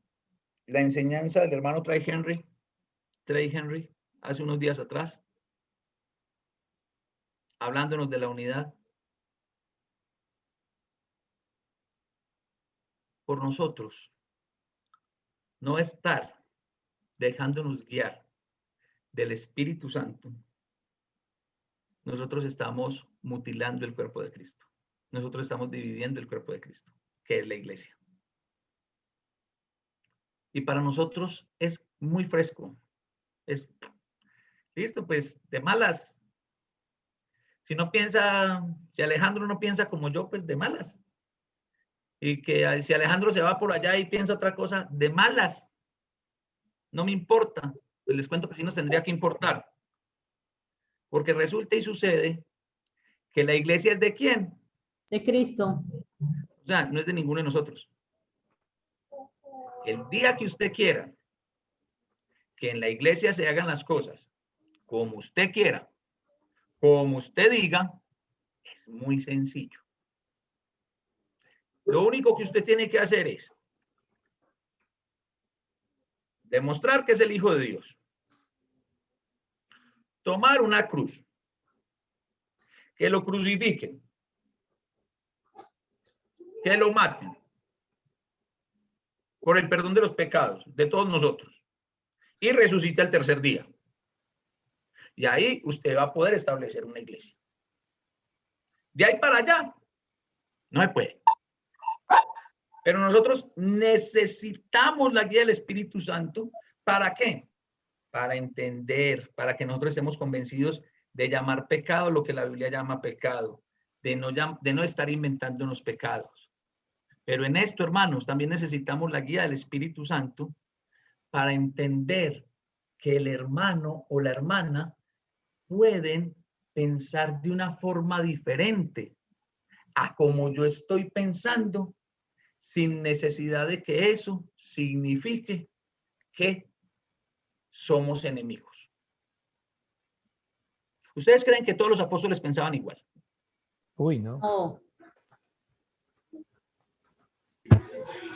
la enseñanza del hermano Trey Henry hace unos días atrás? Hablándonos de la unidad. Por nosotros no estar dejándonos guiar del Espíritu Santo, nosotros estamos mutilando el cuerpo de Cristo. Nosotros estamos dividiendo el cuerpo de Cristo, que es la iglesia. Y para nosotros es muy fresco. Es listo, pues de malas. Si Alejandro no piensa como yo, pues de malas. Y que si Alejandro se va por allá y piensa otra cosa, de malas. No me importa. Pues les cuento que sí nos tendría que importar. Porque resulta y sucede que la iglesia es ¿de quién? De Cristo. O sea, no es de ninguno de nosotros. El día que usted quiera que en la iglesia se hagan las cosas como usted quiera, como usted diga, es muy sencillo. Lo único que usted tiene que hacer es demostrar que es el Hijo de Dios. Tomar una cruz. Que lo crucifiquen. Que lo maten. Por el perdón de los pecados de todos nosotros. Y resucite al tercer día. Y ahí usted va a poder establecer una iglesia. De ahí para allá, no se puede. Pero nosotros necesitamos la guía del Espíritu Santo. ¿Para qué? Para entender, para que nosotros estemos convencidos de llamar pecado lo que la Biblia llama pecado, de no estar inventando unos pecados. Pero en esto, hermanos, también necesitamos la guía del Espíritu Santo para entender que el hermano o la hermana pueden pensar de una forma diferente a como yo estoy pensando, sin necesidad de que eso signifique que somos enemigos. ¿Ustedes creen que todos los apóstoles pensaban igual? Uy, no. Oh.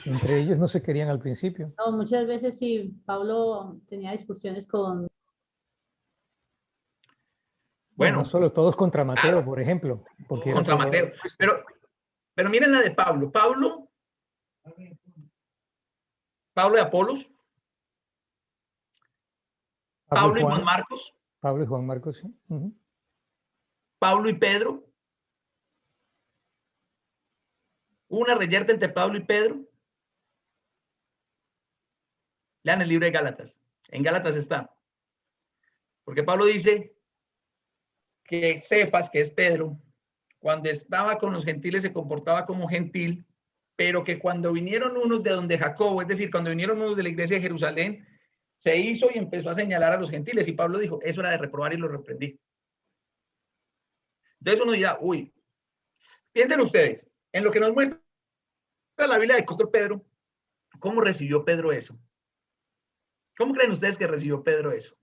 Entre ellos no se querían al principio. No, muchas veces sí, Pablo tenía discusiones con... Bueno, no solo todos contra Mateo, por ejemplo. Porque contra Mateo. Pero miren la de Pablo. Pablo y Apolos. Pablo y Juan Marcos. Pablo y Juan Marcos, sí. Pablo y Pedro. Una reyerta entre Pablo y Pedro. Lean el libro de Gálatas. En Gálatas está. Porque Pablo dice que Cefas, que es Pedro, cuando estaba con los gentiles se comportaba como gentil, pero que cuando vinieron unos de donde Jacobo, es decir, cuando vinieron unos de la iglesia de Jerusalén, se hizo y empezó a señalar a los gentiles. Y Pablo dijo, eso era de reprobar y lo reprendí. Entonces uno dirá, uy, piensen ustedes, en lo que nos muestra la Biblia de apóstol Pedro, ¿cómo recibió Pedro eso? ¿Cómo creen ustedes que recibió Pedro eso?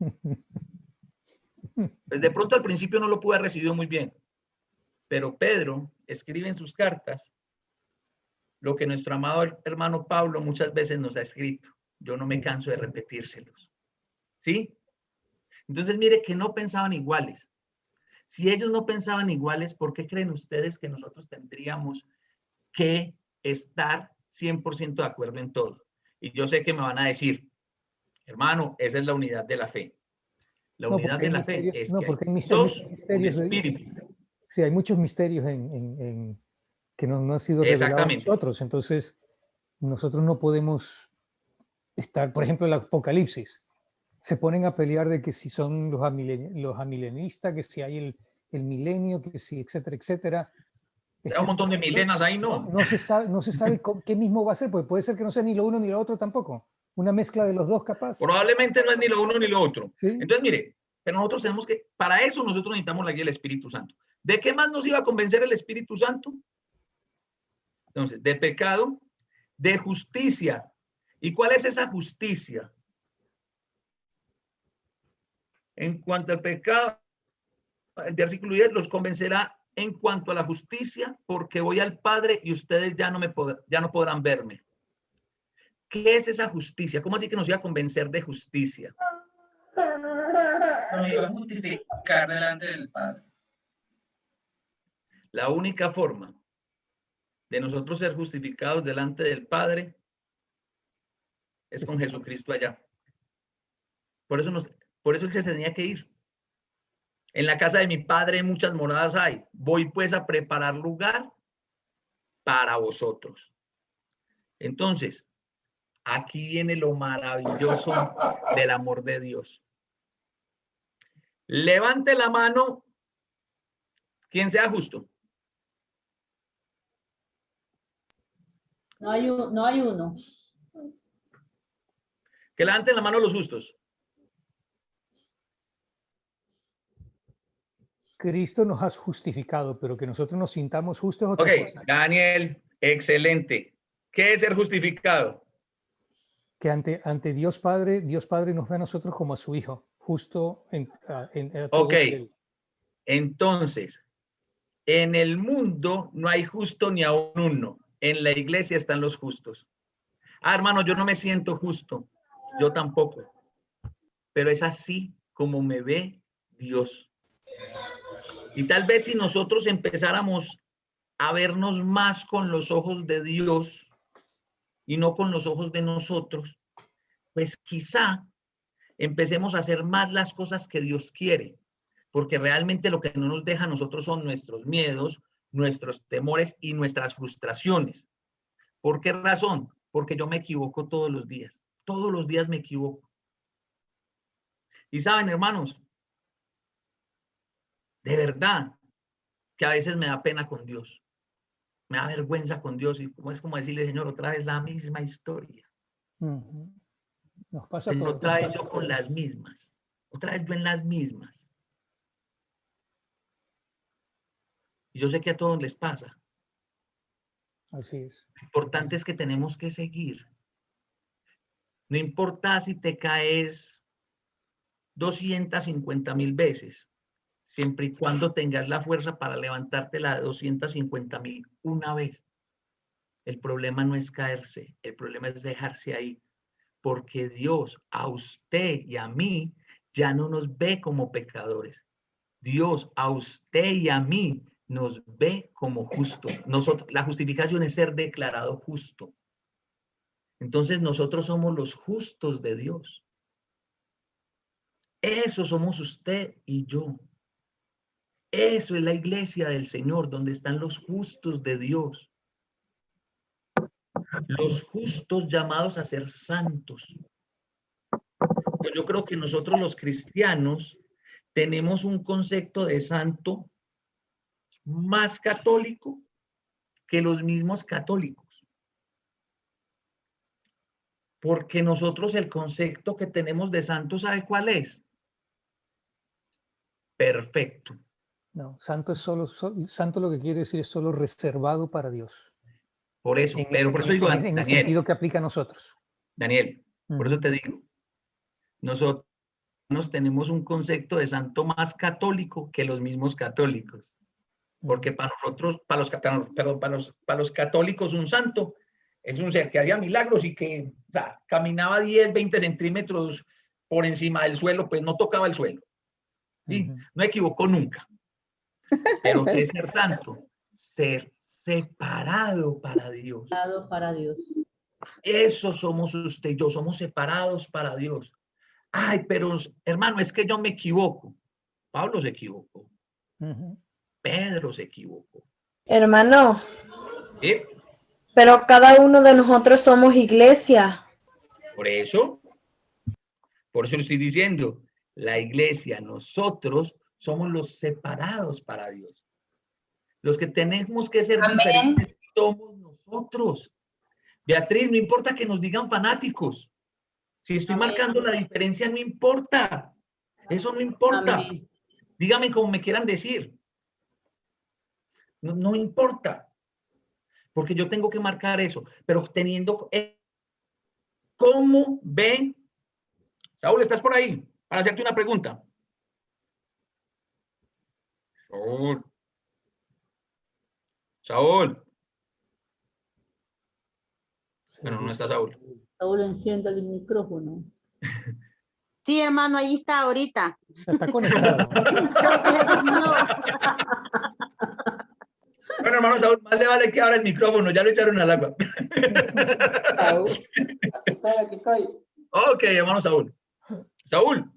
Pues de pronto al principio no lo pudo haber recibido muy bien, pero Pedro escribe en sus cartas lo que nuestro amado hermano Pablo muchas veces nos ha escrito. Yo no me canso de repetírselos. ¿Sí? Entonces mire que no pensaban iguales. Si ellos no pensaban iguales, ¿por qué creen ustedes que nosotros tendríamos que estar 100% de acuerdo en todo? Y yo sé que me van a decir, hermano, esa es la unidad de la fe. La unidad de la fe es que hay dos espíritus. Sí, hay muchos misterios que no han sido revelados a nosotros. Entonces, nosotros no podemos estar, por ejemplo, el Apocalipsis. Se ponen a pelear de que si son los amilenistas, que si hay el milenio, que si, etcétera, etcétera. Hay un montón de milenas ahí, ¿no? No se sabe qué mismo va a ser, porque puede ser que no sea ni lo uno ni lo otro tampoco. Una mezcla de los dos capaz. Probablemente no es ni lo uno ni lo otro. ¿Sí? Entonces, mire, Pero nosotros tenemos que, para eso nosotros necesitamos la guía del Espíritu Santo. ¿De qué más nos iba a convencer el Espíritu Santo? Entonces, de pecado, de justicia. ¿Y cuál es esa justicia? En cuanto al pecado, el versículo 10 los convencerá en cuanto a la justicia, porque voy al Padre y ustedes ya no podrán verme. ¿Qué es esa justicia? ¿Cómo así que nos iba a convencer de justicia? Nos iba a justificar delante del Padre. La única forma de nosotros ser justificados delante del Padre es con Jesucristo allá. Por eso él se tenía que ir. En la casa de mi Padre muchas moradas hay. Voy pues a preparar lugar para vosotros. Entonces, aquí viene lo maravilloso del amor de Dios. Levante la mano quien sea justo. No hay uno. Que levanten la mano los justos. Cristo nos ha justificado, pero que nosotros nos sintamos justos es otra cosa. Daniel, excelente. ¿Qué es ser justificado? Que ante Dios Padre nos ve a nosotros como a su Hijo, justo en todo nivel. Entonces, en el mundo no hay justo ni aún uno. En la iglesia están los justos. Hermano, yo no me siento justo. Yo tampoco. Pero es así como me ve Dios. Y tal vez si nosotros empezáramos a vernos más con los ojos de Dios y no con los ojos de nosotros, pues quizá empecemos a hacer más las cosas que Dios quiere, porque realmente lo que no nos deja a nosotros son nuestros miedos, nuestros temores y nuestras frustraciones. ¿Por qué razón? Porque yo me equivoco todos los días me equivoco. Y saben, hermanos, de verdad que a veces me da pena con Dios, me da vergüenza con Dios y es como decirle, Señor, otra vez la misma historia. Nos pasa Señor, otra vez yo con las mismas, otra vez yo en las mismas. Y yo sé que a todos les pasa. Así es. Lo importante es que tenemos que seguir. No importa si te caes 250,000 veces, siempre y cuando tengas la fuerza para levantarte la 250,000 una vez. El problema no es caerse, el problema es dejarse ahí, porque Dios a usted y a mí ya no nos ve como pecadores. Dios a usted y a mí nos ve como justos. La justificación es ser declarado justo. Entonces nosotros somos los justos de Dios. Eso somos usted y yo. Eso es la iglesia del Señor, donde están los justos de Dios. Los justos llamados a ser santos. Pues yo creo que nosotros los cristianos tenemos un concepto de santo más católico que los mismos católicos. Porque nosotros el concepto que tenemos de santo, ¿sabe cuál es? Perfecto. No, santo es santo lo que quiere decir es solo reservado para Dios. Por eso, pero por eso digo, Daniel, en el sentido que aplica a nosotros. Daniel, por eso te digo, nosotros tenemos un concepto de santo más católico que los mismos católicos. Porque para nosotros, para los católicos, un santo es un ser que hacía milagros y que caminaba 10, 20 centímetros por encima del suelo, pues no tocaba el suelo. ¿Sí? No equivocó nunca. Pero ¿qué es ser santo? Ser separado para Dios. Separado para Dios. Eso somos usted y yo, somos separados para Dios. Ay, pero hermano, es que yo me equivoco. Pablo se equivocó. Pedro se equivocó. Hermano. ¿Sí? Pero cada uno de nosotros somos iglesia. Por eso lo estoy diciendo. La iglesia, nosotros somos los separados para Dios. Los que tenemos que ser diferentes somos nosotros. Beatriz, no importa que nos digan fanáticos. Si estoy marcando la diferencia, no importa. Eso no importa. Amén. Dígame como me quieran decir. No, no importa. Porque yo tengo que marcar eso. Pero teniendo... ¿Cómo ven? Saúl, ¿estás por ahí? Para hacerte una pregunta. Saúl. Saúl. Bueno, no está Saúl. Saúl, encienda el micrófono. Sí, hermano, ahí está ahorita. Está conectado. Bueno, hermano Saúl, más le vale que abra el micrófono, ya lo echaron al agua. Saúl, aquí estoy. Ok, hermano Saúl. Saúl.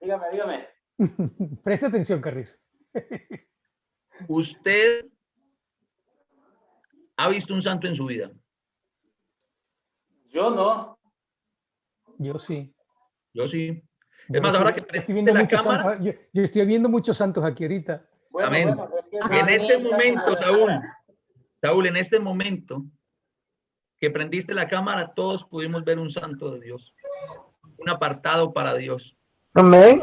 Dígame. Presta atención, Carrizo. ¿Usted ha visto un santo en su vida? Yo no. Yo sí. Yo sí. Yo Es más, sí. ahora que Estoy viendo la muchos cámara... santos, yo estoy viendo muchos santos aquí ahorita. Amén. En este momento, Saúl, en este momento que prendiste la cámara, todos pudimos ver un santo de Dios. Un apartado para Dios. Amén.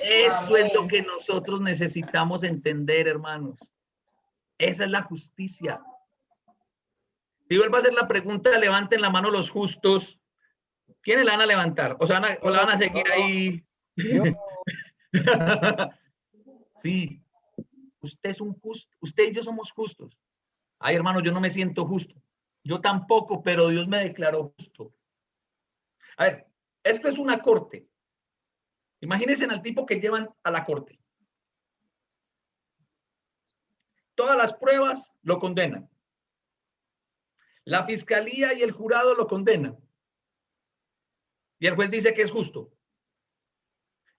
Eso es lo que nosotros necesitamos entender, hermanos. Esa es la justicia. Si vuelvo a hacer la pregunta, levanten la mano los justos. ¿Quiénes la van a levantar? ¿O la van a seguir ahí? Sí. Usted es un justo. Usted y yo somos justos. Ay, hermano, yo no me siento justo. Yo tampoco, pero Dios me declaró justo. A ver, esto es una corte. Imagínense al tipo que llevan a la corte. Todas las pruebas lo condenan. La fiscalía y el jurado lo condenan. Y el juez dice que es justo.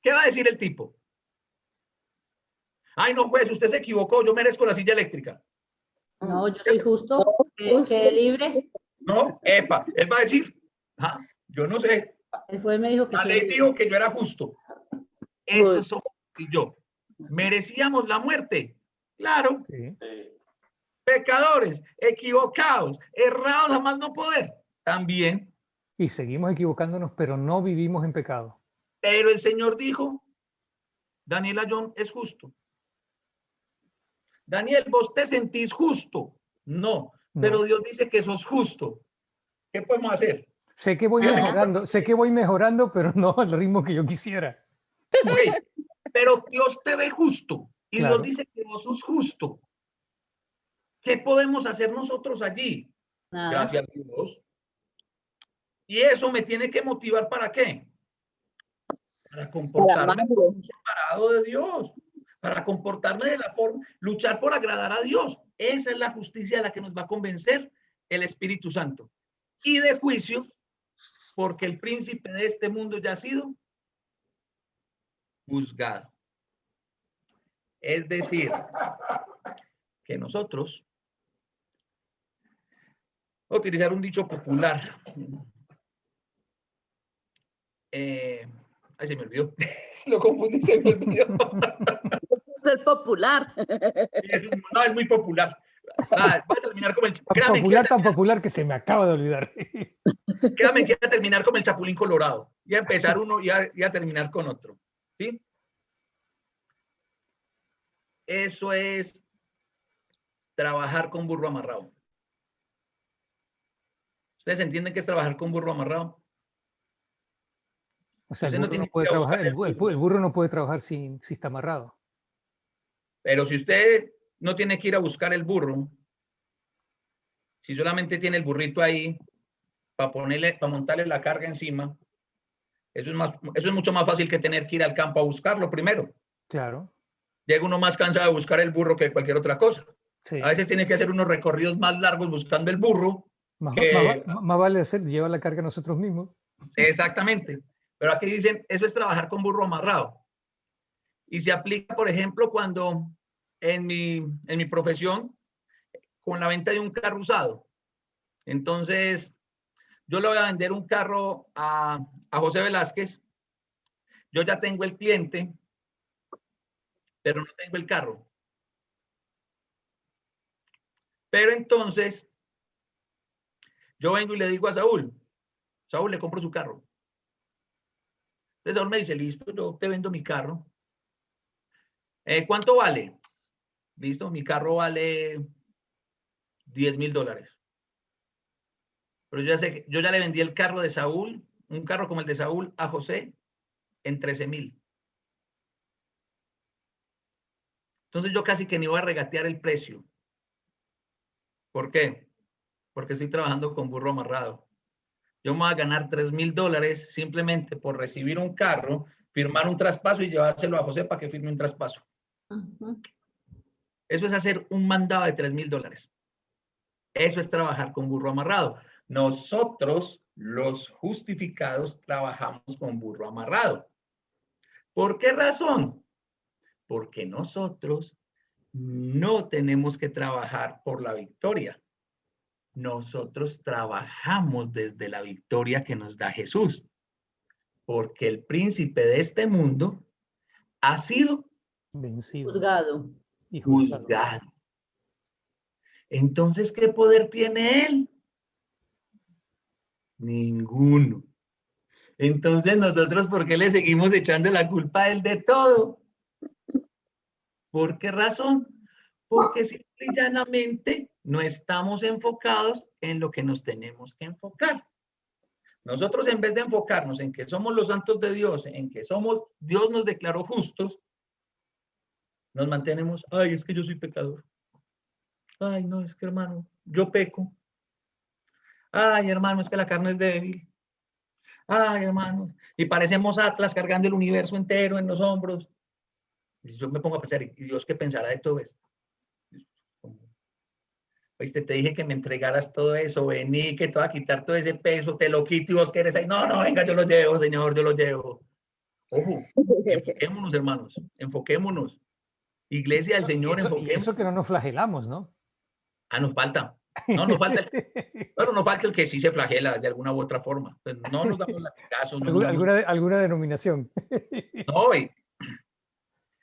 ¿Qué va a decir el tipo? Ay, no, juez, usted se equivocó, yo merezco la silla eléctrica. No, yo soy justo, que libre. No, epa, él va a decir, yo no sé. El juez me dijo que la ley dijo que yo era justo. Eso somos y yo. ¿Merecíamos la muerte? Claro. Sí. Pecadores, equivocados, errados a más no poder. También. Y seguimos equivocándonos, pero no vivimos en pecado. Pero el Señor dijo, Daniel Ayón es justo. Daniel, ¿vos te sentís justo? No, pero Dios dice que sos justo. ¿Qué podemos hacer? Sé que voy mejorando, pero no al ritmo que yo quisiera. Okay. Pero Dios te ve justo y claro. Dios dice que vos sos justo. ¿Qué podemos hacer nosotros allí? Gracias a Dios. Y eso me tiene que motivar ¿para qué? Para comportarme como un separado de Dios. Para comportarme de la forma, luchar por agradar a Dios. Esa es la justicia a la que nos va a convencer el Espíritu Santo. Y de juicio, porque el príncipe de este mundo ya ha sido juzgado. Es decir, que nosotros, voy a utilizar un dicho popular. Ay, se me olvidó. Lo confundí, se me olvidó. Es el popular. No, es muy popular. Voy a terminar como el... Tan popular que se me acaba de olvidar. Créame que voy a terminar como el Chapulín Colorado. Y a empezar uno y a terminar con otro. ¿Sí? Eso es trabajar con burro amarrado. ¿Ustedes entienden qué es trabajar con burro amarrado? O sea, el burro no puede trabajar, el burro no puede trabajar si está amarrado. Pero si usted no tiene que ir a buscar el burro, si solamente tiene el burrito ahí para montarle la carga encima, eso es mucho más fácil que tener que ir al campo a buscarlo primero. Claro. Llega uno más cansado de buscar el burro que cualquier otra cosa. Sí. A veces tiene que hacer unos recorridos más largos buscando el burro. Más vale llevar la carga nosotros mismos. Exactamente. Pero aquí dicen, eso es trabajar con burro amarrado. Y se aplica, por ejemplo, cuando en mi profesión, con la venta de un carro usado. Entonces, yo le voy a vender un carro a José Velázquez. Yo ya tengo el cliente, pero no tengo el carro. Pero entonces, yo vengo y le digo a Saúl, le compro su carro. Entonces Saúl me dice, listo, yo te vendo mi carro. ¿Cuánto vale? Listo, mi carro vale $10,000. Pero yo ya sé que yo ya le vendí el carro de Saúl, un carro como el de Saúl, a José en 13,000. Entonces yo casi que ni voy a regatear el precio. ¿Por qué? Porque estoy trabajando con burro amarrado. Yo me voy a ganar $3,000 simplemente por recibir un carro, firmar un traspaso y llevárselo a José para que firme un traspaso. Eso es hacer un mandado de $3,000. Eso es trabajar con burro amarrado. Nosotros, los justificados, trabajamos con burro amarrado. ¿Por qué razón? Porque nosotros no tenemos que trabajar por la victoria. Nosotros trabajamos desde la victoria que nos da Jesús. Porque el príncipe de este mundo ha sido vencido. Juzgado. Y juzgado. Juzgado. Entonces, ¿qué poder tiene él? Ninguno. Entonces, nosotros, ¿por qué le seguimos echando la culpa a él de todo? ¿Por qué razón? Porque simple y llanamente no estamos enfocados en lo que nos tenemos que enfocar. Nosotros, en vez de enfocarnos en que somos los santos de Dios, en que Dios nos declaró justos, nos mantenemos, ay, es que yo soy pecador. Ay, no, es que hermano, yo peco. Ay, hermano, es que la carne es débil. Ay, hermano, y parecemos Atlas cargando el universo entero en los hombros. Y yo me pongo a pensar, ¿y Dios qué pensará de todo esto? Oíste, te dije que me entregaras todo eso, vení, que te voy a quitar todo ese peso, te lo quito y vos querés ahí. No, no, venga, yo lo llevo, Señor, yo lo llevo. Ojo, enfoquémonos, hermanos, enfoquémonos. Iglesia del Señor, enfoquémonos. Eso que no nos flagelamos, ¿no? Ah, nos falta. No, nos falta bueno, nos falta el que sí se flagela de alguna u otra forma. Pues no nos damos latigazos. ¿Alguna denominación? No,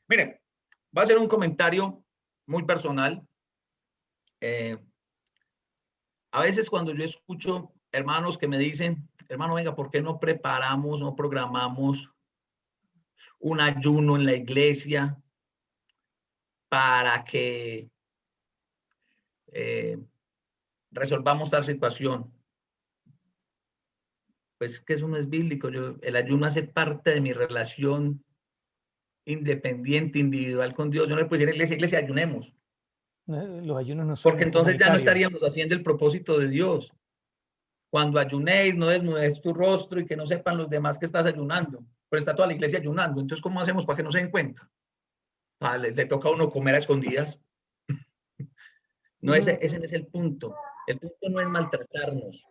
miren, va a ser un comentario muy personal. A veces cuando yo escucho hermanos que me dicen, hermano, venga, ¿por qué no preparamos, no programamos un ayuno en la iglesia para que resolvamos tal situación? Pues que eso no es bíblico. El ayuno hace parte de mi relación independiente, individual con Dios. Yo no le puedo decir a la iglesia, ayunemos. Los ayunos no son porque entonces ya no estaríamos haciendo el propósito de Dios. Cuando ayunéis, no desnudes tu rostro y que no sepan los demás que estás ayunando. Pero está toda la iglesia ayunando. Entonces, ¿cómo hacemos para que no se den cuenta? Le toca a uno comer a escondidas. No, ese no es el punto. El punto no es maltratarnos.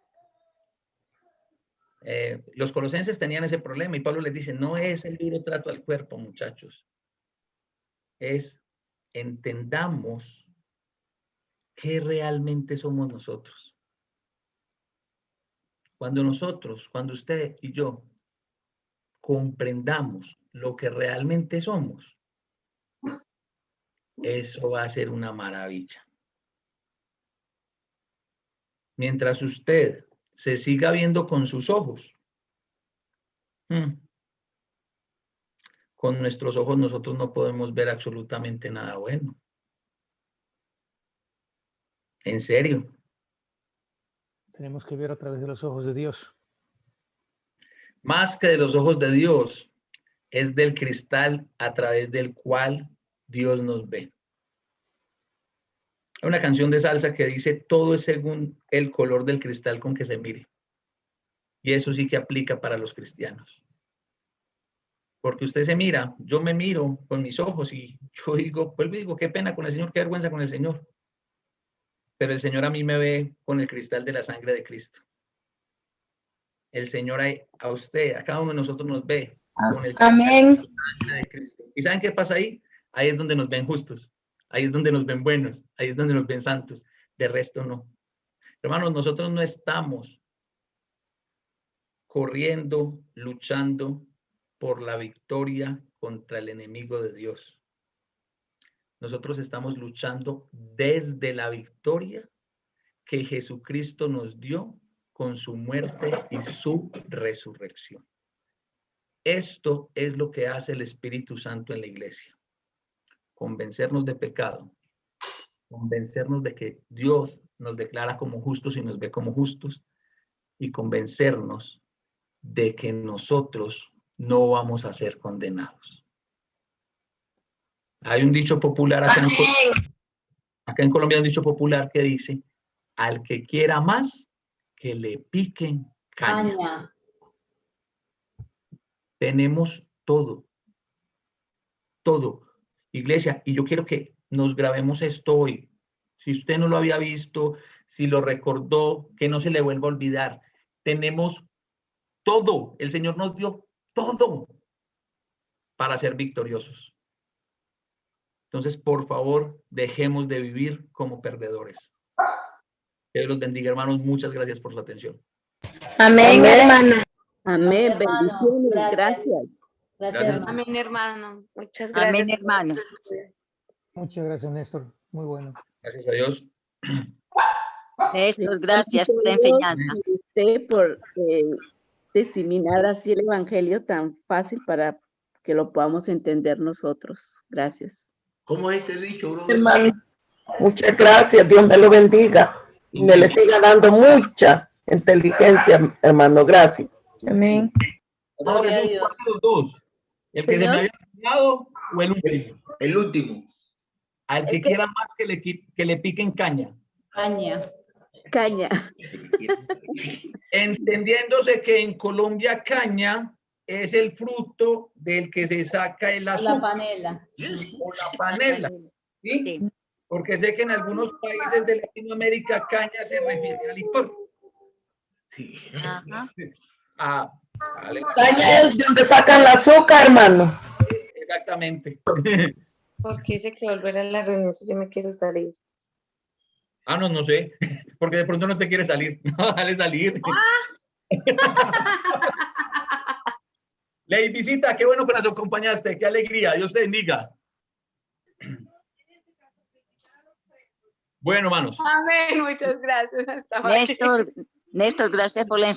Los colosenses tenían ese problema y Pablo les dice, no es el duro trato al cuerpo, muchachos. Es entendamos qué realmente somos nosotros. Cuando usted y yo comprendamos lo que realmente somos, eso va a ser una maravilla. Mientras usted se siga viendo con sus ojos, con nuestros ojos nosotros no podemos ver absolutamente nada bueno. En serio. Tenemos que ver a través de los ojos de Dios. Más que de los ojos de Dios, es del cristal a través del cual Dios nos ve. Hay una canción de salsa que dice, todo es según el color del cristal con que se mire. Y eso sí que aplica para los cristianos. Porque usted se mira, yo me miro con mis ojos y yo digo, vuelvo y digo, qué pena con el Señor, qué vergüenza con el Señor. Pero el Señor a mí me ve con el cristal de la sangre de Cristo. El Señor a usted, a cada uno de nosotros nos ve con el cristal de la sangre de Cristo. ¿Y saben qué pasa ahí? Ahí es donde nos ven justos. Ahí es donde nos ven buenos. Ahí es donde nos ven santos. De resto no. Hermanos, nosotros no estamos corriendo, luchando por la victoria contra el enemigo de Dios. Nosotros estamos luchando desde la victoria que Jesucristo nos dio con su muerte y su resurrección. Esto es lo que hace el Espíritu Santo en la iglesia. Convencernos de pecado, convencernos de que Dios nos declara como justos y nos ve como justos, y convencernos de que nosotros no vamos a ser condenados. Hay un dicho popular acá en Colombia, un dicho popular que dice: al que quiera más, que le piquen caña. Tenemos todo, todo, iglesia, y yo quiero que nos grabemos esto hoy. Si usted no lo había visto, si lo recordó, que no se le vuelva a olvidar. Tenemos todo, el Señor nos dio todo para ser victoriosos. Entonces, por favor, dejemos de vivir como perdedores. Que Dios los bendiga, hermanos. Muchas gracias por su atención. Amén, hermana. Amén, hermano. bendiciones, gracias. Gracias, hermano. Amén, hermano. Muchas Amén, gracias. hermano. Muchas gracias, Néstor. Muy bueno. Gracias a Dios. Néstor, gracias por la enseñanza. Y usted por diseminar así el evangelio tan fácil para que lo podamos entender nosotros. Gracias. ¿Cómo es este dicho, bro? Hermano, muchas gracias. Dios me lo bendiga. Y me le siga dando mucha inteligencia, hermano. Gracias. Amén. Gloria a Dios. Los dos. El que se me había olvidado o el último. El último. Al que quiera más que le piquen caña. Caña. Entendiéndose que en Colombia caña es el fruto del que se saca el azúcar. La panela. O la panela. ¿Sí? Sí. Porque sé que en algunos países de Latinoamérica caña se refiere al licor. Sí. Ajá. Ah, vale. Caña es donde sacan el azúcar, hermano. Exactamente. ¿Por qué se quedó volver a la reunión si yo me quiero salir? Ah, no sé. Porque de pronto no te quiere salir. No, dale salir. Ley Visita, qué bueno que nos acompañaste. Qué alegría. Dios te bendiga. Bueno, hermanos. Amén. Muchas gracias. Hasta Néstor, gracias por la enseñanza.